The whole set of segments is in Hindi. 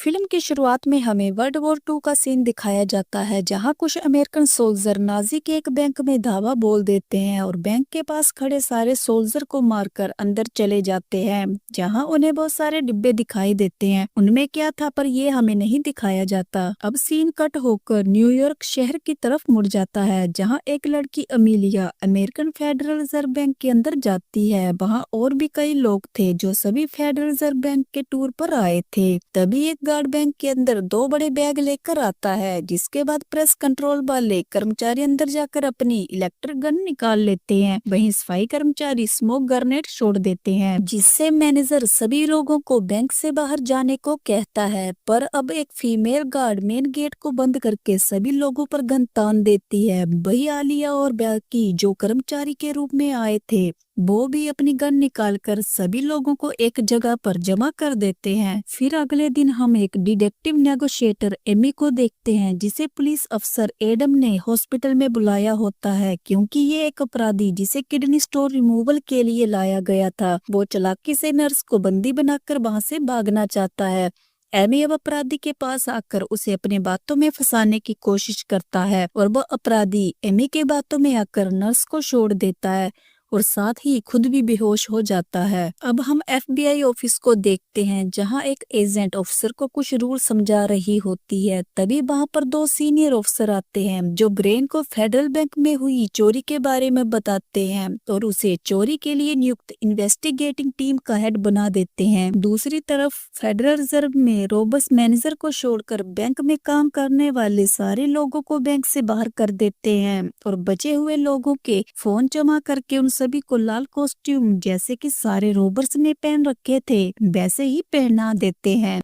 फिल्म की शुरुआत में हमें वर्ल्ड वॉर टू का सीन दिखाया जाता है, जहां कुछ अमेरिकन सोल्जर नाजी के एक बैंक में धावा बोल देते हैं और बैंक के पास खड़े सारे सोल्जर को मारकर अंदर चले जाते हैं, जहां उन्हें बहुत सारे डिब्बे दिखाई देते हैं। उनमें क्या था पर ये हमें नहीं दिखाया जाता। अब सीन कट होकर न्यूयॉर्क शहर की तरफ मुड़ जाता है, जहाँ एक लड़की Amelia American federal reserve bank के अंदर जाती है। वहाँ और भी कई लोग थे जो सभी फेडरल रिजर्व बैंक के टूर पर आए थे। तभी एक गार्ड बैंक के अंदर दो बड़े बैग लेकर आता है, जिसके बाद प्रेस कंट्रोल वाले कर्मचारी अंदर जाकर अपनी इलेक्ट्रिक गन निकाल लेते हैं। वहीं सफाई कर्मचारी स्मोक ग्रेनेड छोड़ देते हैं, जिससे मैनेजर सभी लोगों को बैंक से बाहर जाने को कहता है। पर अब एक फीमेल गार्ड मेन गेट को बंद करके सभी लोगों पर गन तान देती है। वही आलिया और बाकी जो कर्मचारी के रूप में आए थे वो भी अपनी गन निकालकर सभी लोगों को एक जगह पर जमा कर देते हैं। फिर अगले दिन हम एक डिटेक्टिव नेगोशिएटर एमी को देखते हैं, जिसे पुलिस अफसर एडम ने हॉस्पिटल में बुलाया होता है, क्योंकि ये एक अपराधी जिसे किडनी स्टोन रिमूवल के लिए लाया गया था, वो चालाकी से नर्स को बंदी बनाकर वहां से भागना चाहता है। एमी अब अपराधी के पास आकर उसे अपनी बातों में फंसाने की कोशिश करता है और वह अपराधी एमी के बातों में आकर नर्स को छोड़ देता है और साथ ही खुद भी बेहोश हो जाता है। अब हम एफबीआई ऑफिस को देखते हैं, जहां एक एजेंट ऑफिसर को कुछ रूल समझा रही होती है। तभी वहां पर दो सीनियर ऑफिसर आते हैं जो ब्रेन को फेडरल बैंक में हुई चोरी के बारे में बताते हैं और उसे चोरी के लिए नियुक्त इन्वेस्टिगेटिंग टीम का हेड बना देते हैं। दूसरी तरफ फेडरल रिजर्व में रोबस मैनेजर को छोड़कर बैंक में काम करने वाले सारे लोगों को बैंक से बाहर कर देते हैं और बचे हुए लोगों के फोन जमा करके उन सभी को लाल कॉस्ट्यूम जैसे कि सारे रोबर्स ने पहन रखे थे वैसे ही पहना देते हैं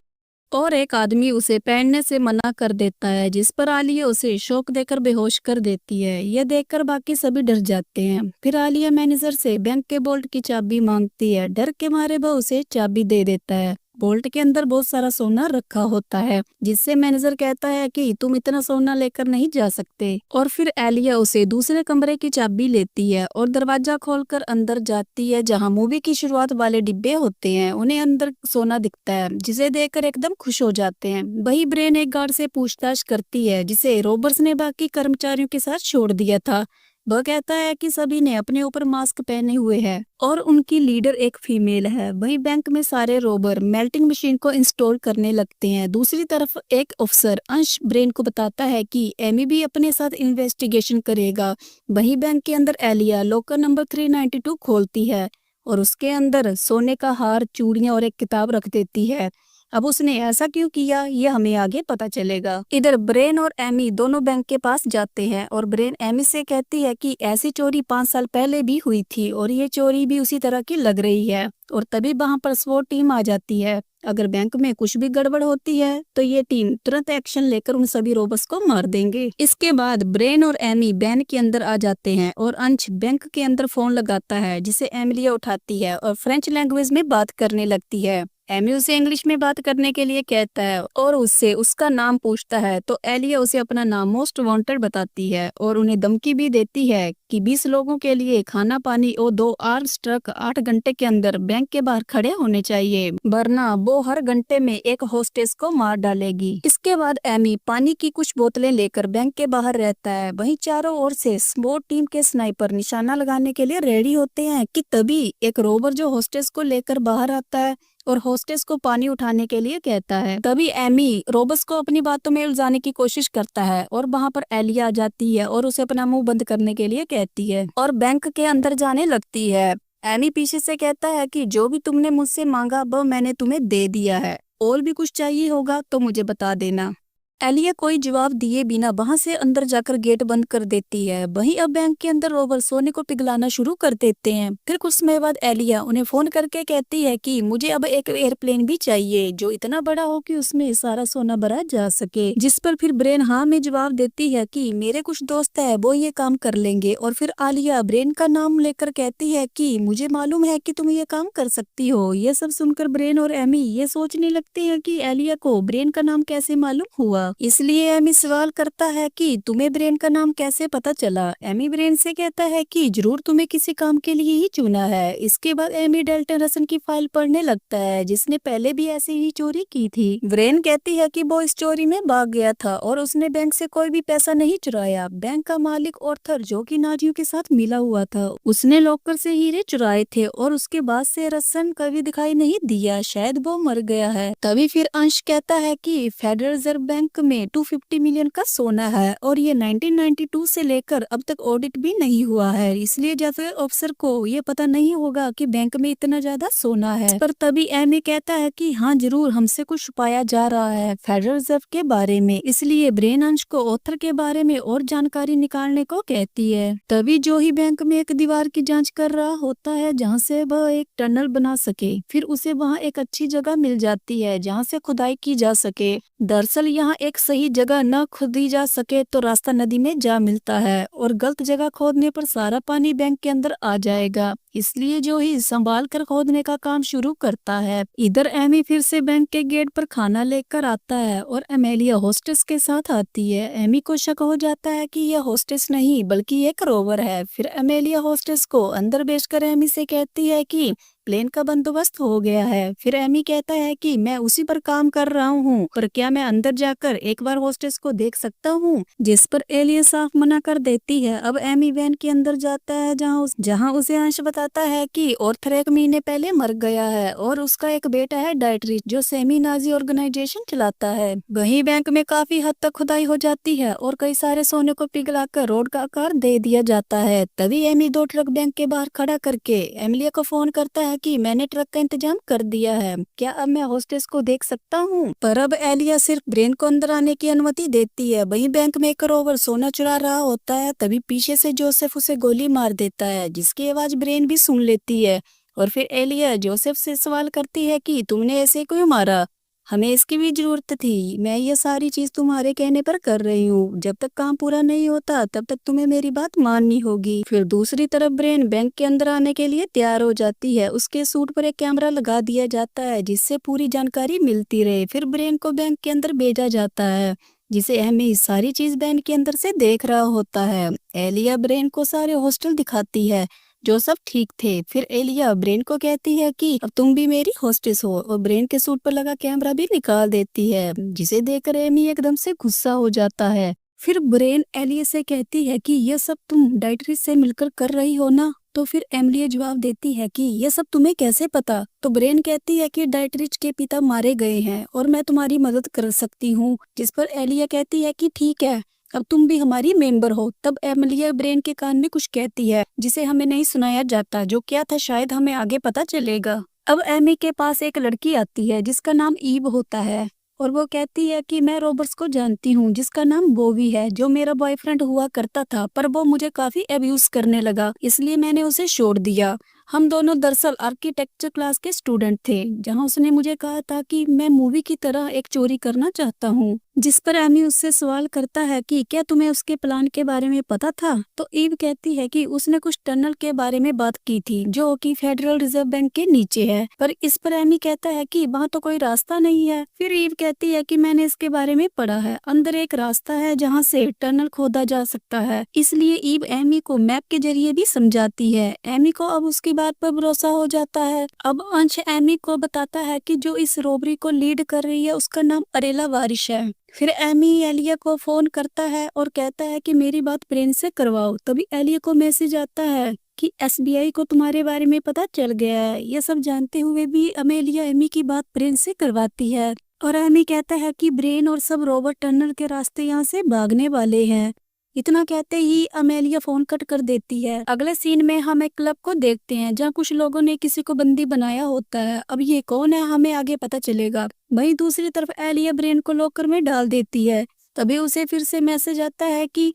और एक आदमी उसे पहनने से मना कर देता है, जिस पर आलिया उसे शॉक देकर बेहोश कर देती है। यह देखकर बाकी सभी डर जाते हैं। फिर आलिया मैनेजर से बैंक के बोल्ट की चाबी मांगती है। डर के मारे वह उसे चाबी दे देता है। बोल्ट के अंदर बहुत सारा सोना रखा होता है, जिससे मैनेजर कहता है कि तुम इतना सोना लेकर नहीं जा सकते। और फिर एलिया उसे दूसरे कमरे की चाबी लेती है और दरवाजा खोलकर अंदर जाती है, जहां मूवी की शुरुआत वाले डिब्बे होते हैं। उन्हें अंदर सोना दिखता है, जिसे देखकर एकदम खुश हो जाते हैं। वही ब्रेन एक गार्ड से पूछताछ करती है, जिसे रॉबर्स ने बाकी कर्मचारियों के साथ छोड़ दिया था। वह कहता है कि सभी ने अपने ऊपर मास्क पहने हुए हैं और उनकी लीडर एक फीमेल है। वहीं बैंक में सारे रोबर मेल्टिंग मशीन को इंस्टॉल करने लगते हैं। दूसरी तरफ एक अफसर अंश ब्रेन को बताता है कि एमी भी अपने साथ इन्वेस्टिगेशन करेगा। वहीं बैंक के अंदर एलिया लॉकर नंबर 392 खोलती है और उसके अंदर सोने का हार, चूड़ियां और एक किताब रख देती है। अब उसने ऐसा क्यों किया ये हमें आगे पता चलेगा। इधर ब्रेन और एमी दोनों बैंक के पास जाते हैं और ब्रेन एमी से कहती है कि ऐसी चोरी 5 साल पहले भी हुई थी और ये चोरी भी उसी तरह की लग रही है। और तभी वहां पर स्वॉट टीम आ जाती है। अगर बैंक में कुछ भी गड़बड़ होती है तो ये टीम तुरंत एक्शन लेकर उन सभी रोबर्स को मार देंगे। इसके बाद ब्रेन और एमी बैंक के अंदर आ जाते हैं और अंश बैंक के अंदर फोन लगाता है, जिसे एमिलिया उठाती है और फ्रेंच लैंग्वेज में बात करने लगती है। एमी उसे इंग्लिश में बात करने के लिए कहता है और उससे उसका नाम पूछता है, तो एलिया उसे अपना नाम मोस्ट वांटेड बताती है और उन्हें धमकी भी देती है कि 20 लोगों के लिए खाना पानी और 2 आर्म्स ट्रक 8 घंटे के अंदर बैंक के बाहर खड़े होने चाहिए, वरना वो हर घंटे में एक होस्टेस को मार डालेगी। इसके बाद एमी पानी की कुछ बोतलें लेकर बैंक के बाहर रहता है। वहीं चारों ओर से स्मोक टीम के स्नाइपर निशाना लगाने के लिए रेडी होते हैं कि तभी एक रोबर जो होस्टेस को लेकर बाहर आता है और होस्टेस को पानी उठाने के लिए कहता है। तभी एमी रोबस को अपनी बातों में उलझाने की कोशिश करता है और वहां पर एलिया आ जाती है और उसे अपना मुंह बंद करने के लिए कहती है और बैंक के अंदर जाने लगती है। एमी पीछे से कहता है कि जो भी तुमने मुझसे मांगा वो मैंने तुम्हें दे दिया है, और भी कुछ चाहिए होगा तो मुझे बता देना। एलिया कोई जवाब दिए बिना वहां से अंदर जाकर गेट बंद कर देती है। वहीं अब बैंक के अंदर रोबर सोने को पिघलाना शुरू कर देते हैं। फिर कुछ समय बाद एलिया उन्हें फोन करके कहती है कि मुझे अब एक एयरप्लेन भी चाहिए जो इतना बड़ा हो कि उसमें सारा सोना भरा जा सके। जिस पर फिर ब्रेन हाँ में जवाब देती है कि मेरे कुछ दोस्त है वो ये काम कर लेंगे। और फिर आलिया ब्रेन का नाम लेकर कहती है कि मुझे मालूम है कि तुम ये काम कर सकती हो। ये सब सुनकर ब्रेन और एमी ये सोचने लगते हैं कि एलिया को ब्रेन का नाम कैसे मालूम हुआ। इसलिए एमी सवाल करता है कि तुम्हें ब्रेन का नाम कैसे पता चला। एमी ब्रेन से कहता है कि जरूर तुम्हें किसी काम के लिए ही चुना है। इसके बाद एमी डेल्टन रसन की फाइल पढ़ने लगता है जिसने पहले भी ऐसी ही चोरी की थी। ब्रेन कहती है कि वो इस चोरी में भाग गया था और उसने बैंक से कोई भी पैसा नहीं चुराया। बैंक का मालिक ऑर्थर जो कि नाजियों के साथ मिला हुआ था, उसने लॉकर से हीरे चुराए थे और उसके बाद से रसन कभी दिखाई नहीं दिया, शायद वो मर गया है। तभी फिर अंश कहता है कि फेडरल रिजर्व बैंक में 250 मिलियन का सोना है और ये 1992 से लेकर अब तक ऑडिट भी नहीं हुआ है, इसलिए जैसे अफसर को ये पता नहीं होगा कि बैंक में इतना ज्यादा सोना है। पर तभी एमी कहता है कि हाँ जरूर हमसे कुछ छुपाया जा रहा है फेडरल रिजर्व के बारे में, इसलिए ब्रेन अंश को ऑथर के बारे में और जानकारी निकालने को कहती है। तभी जो ही बैंक में एक दीवार की जांच कर रहा होता है जहाँ से वह एक टनल बना सके। फिर उसे वहाँ एक अच्छी जगह मिल जाती है जहाँ से खुदाई की जा सके। दरअसल यहाँ एक सही जगह न खोदी जा सके तो रास्ता नदी में जा मिलता है और गलत जगह खोदने पर सारा पानी बैंक के अंदर आ जाएगा, इसलिए जो ही संभाल कर खोदने का काम शुरू करता है। इधर एमी फिर से बैंक के गेट पर खाना लेकर आता है और एमेलिया होस्टेस के साथ आती है। एमी को शक हो जाता है कि यह होस्टेस नहीं बल्कि एक रोवर है। फिर एमेलिया होस्टेस को अंदर भेजकर एमी से कहती है कि प्लेन का बंदोबस्त हो गया है। फिर एमी कहता है कि मैं उसी पर काम कर रहा हूँ, पर क्या मैं अंदर जाकर एक बार होस्टेस को देख सकता हूँ, जिस पर एलिया साफ मना कर देती है। अब एमी वैन के अंदर जाता है जहाँ उसे अंश बताता है कि ऑर्थर 1 महीने पहले मर गया है और उसका एक बेटा है डाइट्रिच जो सेमी नाजी ऑर्गेनाइजेशन चलाता है। वहीं बैंक में काफी हद तक खुदाई हो जाती है और कई सारे सोने को पिघलाकर रोड का आकार दे दिया जाता है। तभी एमी 2 ट्रक बैंक के बाहर खड़ा करके एमिलिया को फोन करता है कि मैंने ट्रक का इंतजाम कर दिया है, क्या अब मैं होस्टेस को देख सकता हूँ। पर अब एलिया सिर्फ ब्रेन को अंदर आने की अनुमति देती है। वहीं बैंक में एक रोवर सोना चुरा रहा होता है। तभी पीछे से जोसेफ उसे गोली मार देता है जिसकी आवाज ब्रेन भी सुन लेती है और फिर एलिया जोसेफ से सवाल करती है कि तुमने ऐसे क्यों मारा, हमें इसकी भी जरूरत थी, मैं ये सारी चीज तुम्हारे कहने पर कर रही हूँ, जब तक काम पूरा नहीं होता तब तक तुम्हें मेरी बात माननी होगी। फिर दूसरी तरफ ब्रेन बैंक के अंदर आने के लिए तैयार हो जाती है। उसके सूट पर एक कैमरा लगा दिया जाता है जिससे पूरी जानकारी मिलती रहे। फिर ब्रेन को बैंक के अंदर भेजा जाता है जिसे हमें सारी चीज बैंक के अंदर से देख रहा होता है। एलिया ब्रेन को सारे हॉस्टल दिखाती है जो सब ठीक थे। फिर एलिया ब्रेन को कहती है कि अब तुम भी मेरी होस्टेस हो और ब्रेन के सूट पर लगा कैमरा भी निकाल देती है, जिसे देखकर एमी एकदम से गुस्सा हो जाता है। फिर ब्रेन एलिया से कहती है कि यह सब तुम डाइट्रिच से मिलकर कर रही हो ना। तो फिर एमिलिया जवाब देती है कि यह सब तुम्हें कैसे पता। तो ब्रेन कहती है कि डाइट्रिच के पिता मारे गए हैं और मैं तुम्हारी मदद कर सकती हूँ, जिस पर एलिया कहती है कि ठीक है, अब तुम भी हमारी मेंबर हो। तब एमिलिया ब्रेन के कान में कुछ कहती है जिसे हमें नहीं सुनाया जाता, जो क्या था शायद हमें आगे पता चलेगा। अब एमी के पास एक लड़की आती है जिसका नाम ईव होता है और वो कहती है कि मैं रॉबर्ट्स को जानती हूँ जिसका नाम बोवी है, जो मेरा बॉयफ्रेंड हुआ करता था, पर वो मुझे काफी अब्यूज करने लगा, इसलिए मैंने उसे छोड़ दिया। हम दोनों दरअसल आर्किटेक्चर क्लास के स्टूडेंट थे जहाँ उसने मुझे कहा था कि मैं मूवी की तरह एक चोरी करना चाहता हूँ, जिस पर एमी उससे सवाल करता है कि क्या तुम्हें उसके प्लान के बारे में पता था। तो ईव कहती है कि उसने कुछ टनल के बारे में बात की थी जो कि फेडरल रिजर्व बैंक के नीचे है, पर इस पर एमी कहता है कि वहाँ तो कोई रास्ता नहीं है। फिर ईव कहती है कि मैंने इसके बारे में पढ़ा है, अंदर एक रास्ता है जहाँ से टनल खोदा जा सकता है, इसलिए ईव एमी को मैप के जरिए भी समझाती है। एमी को अब उसकी बात पर भरोसा हो जाता है। अब अंश एमी को बताता है कि जो इस रोबरी को लीड कर रही है उसका नाम अरेला वारिश है। फिर एमी एलिया को फोन करता है और कहता है कि मेरी बात ब्रेन से करवाओ। तभी एलिया को मैसेज आता है कि एसबीआई को तुम्हारे बारे में पता चल गया है। ये सब जानते हुए भी अमेलिया एमी की बात ब्रेन से करवाती है और एमी कहता है कि ब्रेन और सब रोबोट टनल के रास्ते यहाँ से भागने वाले हैं। इतना कहते ही अमेलिया फोन कट कर देती है। अगले सीन में हम एक क्लब को देखते हैं जहाँ कुछ लोगों ने किसी को बंदी बनाया होता है। अब ये कौन है हमें आगे पता चलेगा। वहीं दूसरी तरफ एलिया ब्रेन को लॉकर में डाल देती है। तभी उसे फिर से मैसेज आता है कि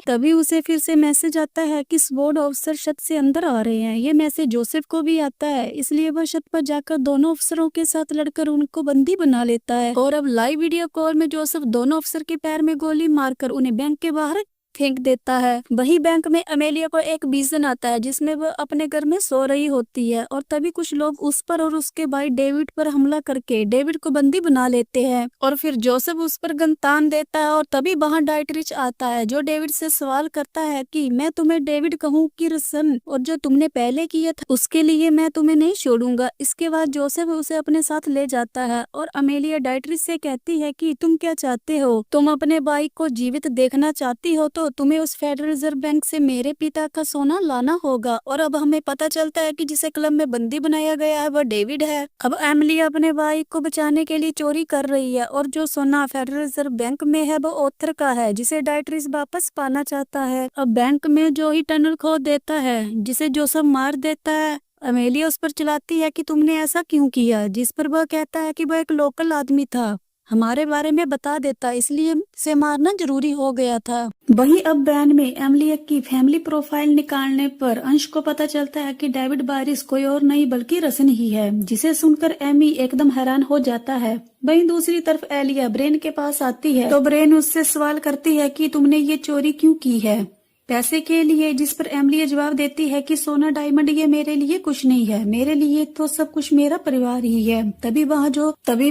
स्वॉर्ड ऑफिसर छत से अंदर आ रहे हैं। ये मैसेज जोसेफ को भी आता है, इसलिए वह छत पर जाकर दोनों अफसरों के साथ लड़कर उनको बंदी बना लेता है। और अब लाइव वीडियो कॉल में जोसेफ दोनों अफसर के पैर में गोली मारकर उन्हें बैंक के बाहर फेंक देता है। वही बैंक में अमेलिया को एक विजन आता है जिसमें वह अपने घर में सो रही होती है और तभी कुछ लोग उस पर और उसके भाई डेविड पर हमला करके डेविड को बंदी बना लेते हैं और फिर जोसेफ उस पर गन तान देता है और तभी वहां डाइटरिच आता है जो डेविड से सवाल करता है कि मैं तुम्हें डेविड कहूँ कि रसन, और जो तुमने पहले किया था उसके लिए मैं तुम्हें नहीं छोड़ूंगा। इसके बाद जोसेफ उसे अपने साथ ले जाता है और अमेलिया डाइटरिच से कहती है कि तुम क्या चाहते हो, तुम अपने भाई को जीवित देखना चाहती हो तो तुम्हें उस फेडरल रिजर्व बैंक से मेरे पिता का सोना लाना होगा। और अब हमें पता चलता है कि जिसे क्लब में बंदी बनाया गया है वह डेविड है। अब एमिलिया अपने भाई को बचाने के लिए चोरी कर रही है और जो सोना फेडरल रिजर्व बैंक में है वो ऑथर का है जिसे डाइटरिच वापस पाना चाहता है। अब बैंक में जो ही टनल खोद देता है जिसे जोसेफ मार देता है। अमेलिया उस पर चिल्लाती है कि तुमने ऐसा क्यों किया, जिस पर वह कहता है कि वह एक लोकल आदमी था, हमारे बारे में बता देता इसलिए से मारना जरूरी हो गया था। वही अब बयान में एमिलिया की फैमिली प्रोफाइल निकालने पर अंश को पता चलता है कि डेविड बारिस कोई और नहीं बल्कि रसन ही है, जिसे सुनकर एमी एकदम हैरान हो जाता है। वहीं दूसरी तरफ एलिया ब्रेन के पास आती है तो ब्रेन उससे सवाल करती है कि तुमने ये चोरी क्यों की है, पैसे के लिए, जिस पर एमिलिया जवाब देती है कि सोना डायमंड ये मेरे लिए कुछ नहीं है, मेरे लिए तो सब कुछ मेरा परिवार ही है। तभी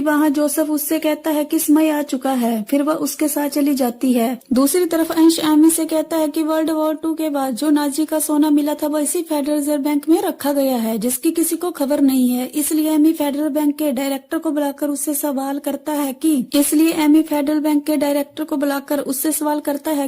वहाँ जोसेफ उससे कहता है कि समय आ चुका है, फिर वह उसके साथ चली जाती है। दूसरी तरफ अंश एमी से कहता है कि वर्ल्ड वॉर 2 के बाद जो नाजी का सोना मिला था वह इसी फेडरल रिजर्व बैंक में रखा गया है जिसकी किसी को खबर नहीं है। इसलिए एमी फेडरल बैंक के डायरेक्टर को बुलाकर उससे सवाल करता है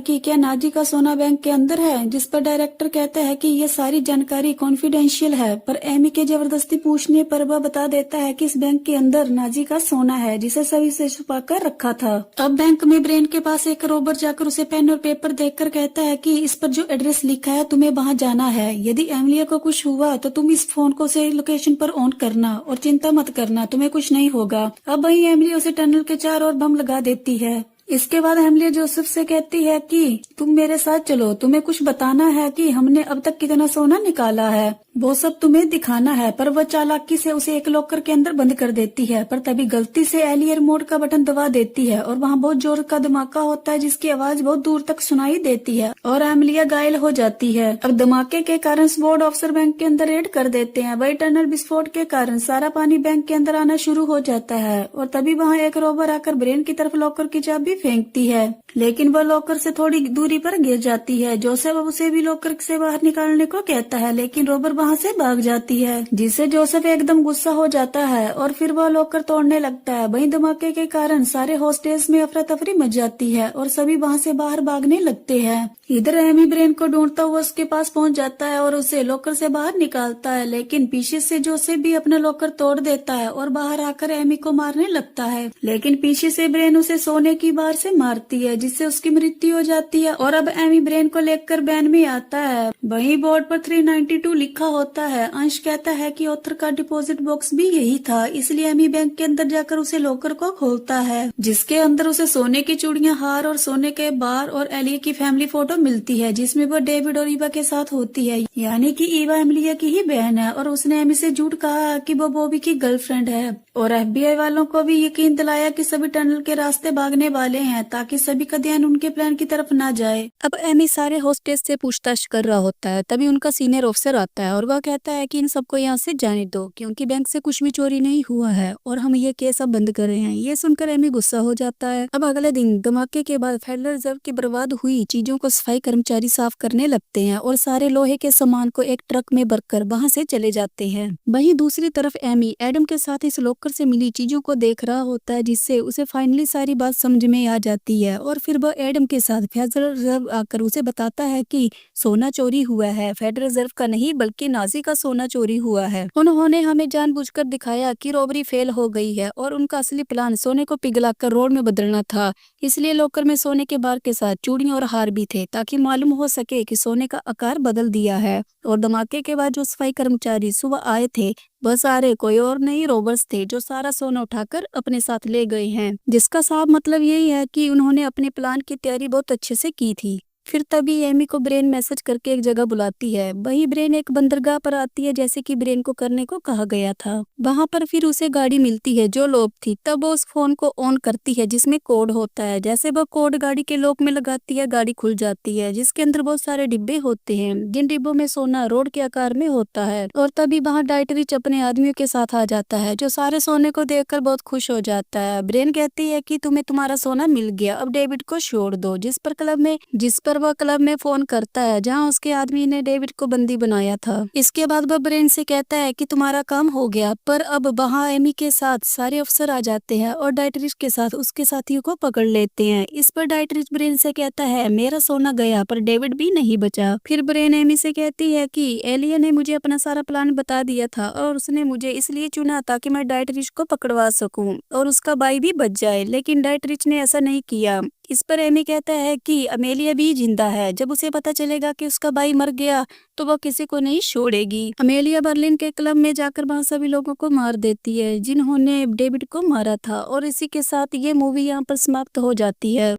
कि क्या नाजी का सोना बैंक के अंदर है, जिस पर डायरेक्टर कहता है कि ये सारी जानकारी कॉन्फिडेंशियल है, पर एमी के जबरदस्ती पूछने पर वह बता देता है कि इस बैंक के अंदर नाजी का सोना है जिसे सभी से छुपा कर रखा था। अब बैंक में ब्रेन के पास एक रोबर जाकर उसे पेन और पेपर देकर कहता है कि इस पर जो एड्रेस लिखा है तुम्हें वहाँ जाना है, यदि एमिलिया को कुछ हुआ तो तुम इस फोन को से लोकेशन पर ऑन करना और चिंता मत करना, तुम्हें कुछ नहीं होगा। अब वही एमिलिया उसे टनल के चारों ओर बम लगा देती है। इसके बाद एमिलिया जोसेफ से कहती है कि तुम मेरे साथ चलो, तुम्हें कुछ बताना है कि हमने अब तक कितना सोना निकाला है, वो सब तुम्हें दिखाना है। पर वह चालाकी से उसे एक लॉकर के अंदर बंद कर देती है, पर तभी गलती से एलिया रिमोट का बटन दबा देती है और वहाँ बहुत जोर का धमाका होता है जिसकी आवाज बहुत दूर तक सुनाई देती है और एमिलिया घायल हो जाती है। अब धमाके के कारण स्वॉर्ड ऑफिसर बैंक के अंदर रेड कर देते हैं। वही टनल विस्फोट के कारण सारा पानी बैंक के अंदर आना शुरू हो जाता है और तभी वहाँ एक रोबर आकर ब्रेन की तरफ लॉकर की चाबी फेंकती है, लेकिन वह लॉकर से थोड़ी दूरी पर गिर जाती है। जोसेफ उसे भी लॉकर से बाहर निकालने को कहता है, लेकिन रोबर वहाँ से भाग जाती है, जिससे जोसेफ एकदम गुस्सा हो जाता है और फिर वह लॉकर तोड़ने लगता है। वहीं धमाके के कारण सारे हॉस्टेज में अफरा तफरी मच जाती है और सभी वहाँ से बाहर भागने लगते हैं। इधर एमी ब्रेन को ढूंढता हुआ उसके पास पहुंच जाता है और उसे लॉकर से बाहर निकालता है, लेकिन पीछे से जोसेफ भी अपना लॉकर तोड़ देता है और बाहर आकर एमी को मारने लगता है, लेकिन पीछे से ब्रेन उसे सोने की बार से मारती है जिससे उसकी मृत्यु हो जाती है। और अब एमी ब्रेन को लेकर वैन में आता है। वहीं बोर्ड पर 392 लिखा होता है। अंश कहता है कि ऑथर का डिपॉजिट बॉक्स भी यही था, इसलिए एमी बैंक के अंदर जाकर उसे लॉकर को खोलता है जिसके अंदर उसे सोने की चूड़ियां, हार और सोने के बार और एलिया की फैमिली फोटो मिलती है जिसमें वो डेविड और ईवा के साथ होती है, यानी कि ईवा एमिलिया की ही बहन है और उसने एमी से झूठ कहा कि वो बॉबी की गर्लफ्रेंड है। और FBI वालों को भी यकीन दिलाया कि सभी टनल के रास्ते भागने वाले हैं ताकि सभी का ध्यान उनके प्लान की तरफ न जाए। अब एमी सारे होस्टेस से पूछताछ कर रहा होता है, तभी उनका सीनियर ऑफिसर आता है और वह कहता है कि इन सबको यहाँ से जाने दो क्योंकि बैंक से कुछ भी चोरी नहीं हुआ है और हम ये केस अब बंद कर रहे हैं। ये सुनकर एमी गुस्सा हो जाता है। अब अगले दिन धमाके के बाद फेडरल रिजर्व की बर्बाद हुई चीजों को सफाई कर्मचारी साफ करने लगते हैं और सारे लोहे के सामान को एक ट्रक में भरकर वहाँ से चले जाते हैं। वहीं दूसरी तरफ एमी एडम के साथ इस लॉकर से मिली चीजों को देख रहा होता है जिससे उसे फाइनली सारी बात समझ में आ जाती है और फिर वह एडम के साथ फेडरल रिजर्व आकर उसे बताता है कि सोना चोरी हुआ है, फेडरल रिजर्व का नहीं बल्कि नाजी का सोना चोरी हुआ है। उन्होंने हमें जानबूझकर दिखाया कि रॉबरी फेल हो गई है और उनका असली प्लान सोने को पिघलाकर रोड में बदलना था, इसलिए लॉकर में सोने के बार के साथ चूड़ियां और हार भी थे ताकि मालूम हो सके कि सोने का आकार बदल दिया है। और धमाके के बाद जो सफाई कर्मचारी सुबह आए थे वह सारे कोई और नहीं रॉबर्स थे जो सारा सोना उठाकर अपने साथ ले गए हैं, जिसका साफ मतलब यही है कि उन्होंने अपने प्लान की तैयारी बहुत अच्छे से की थी। फिर तभी एमी को ब्रेन मैसेज करके एक जगह बुलाती है। वही ब्रेन एक बंदरगाह पर आती है जैसे कि ब्रेन को करने को कहा गया था। वहाँ पर फिर उसे गाड़ी मिलती है जो लॉक थी। तब वो उस फोन को ऑन करती है जिसमें कोड होता है। जैसे वो कोड गाड़ी के लॉक में लगाती है गाड़ी खुल जाती है जिसके अंदर बहुत सारे डिब्बे होते हैं जिन डिब्बों में सोना रोड के आकार में होता है। और तभी वहाँ डाइटरिच अपने आदमियों के साथ आ जाता है जो सारे सोने को देखकर बहुत खुश हो जाता है। ब्रेन कहती है कि तुम्हें तुम्हारा सोना मिल गया, अब डेविड को छोड़ दो। जिस पर वह क्लब में फोन करता है जहाँ उसके आदमी ने डेविड को बंदी बनाया था। इसके बाद वह ब्रेन से कहता है कि तुम्हारा काम हो गया। पर अब वहाँ एमी के साथ सारे अफसर आ जाते हैं और डाइटरिच के साथ उसके साथियों को पकड़ लेते हैं। इस पर डाइटरिच ब्रेन से कहता है मेरा सोना गया पर डेविड भी नहीं बचा। फिर ब्रेन एमी से कहती है कि एलियन ने मुझे अपना सारा प्लान बता दिया था और उसने मुझे इसलिए चुना ताकि मैं डाइटरिच को पकड़वा सकूं और उसका भाई भी बच जाए, लेकिन डाइटरिच ने ऐसा नहीं किया। इस पर एमी कहता है कि अमेलिया भी जिंदा है। जब उसे पता चलेगा कि उसका भाई मर गया तो वह किसी को नहीं छोड़ेगी। अमेलिया बर्लिन के क्लब में जाकर वहाँ सभी लोगों को मार देती है जिन्होंने डेविड को मारा था। और इसी के साथ ये मूवी यहाँ पर समाप्त हो जाती है।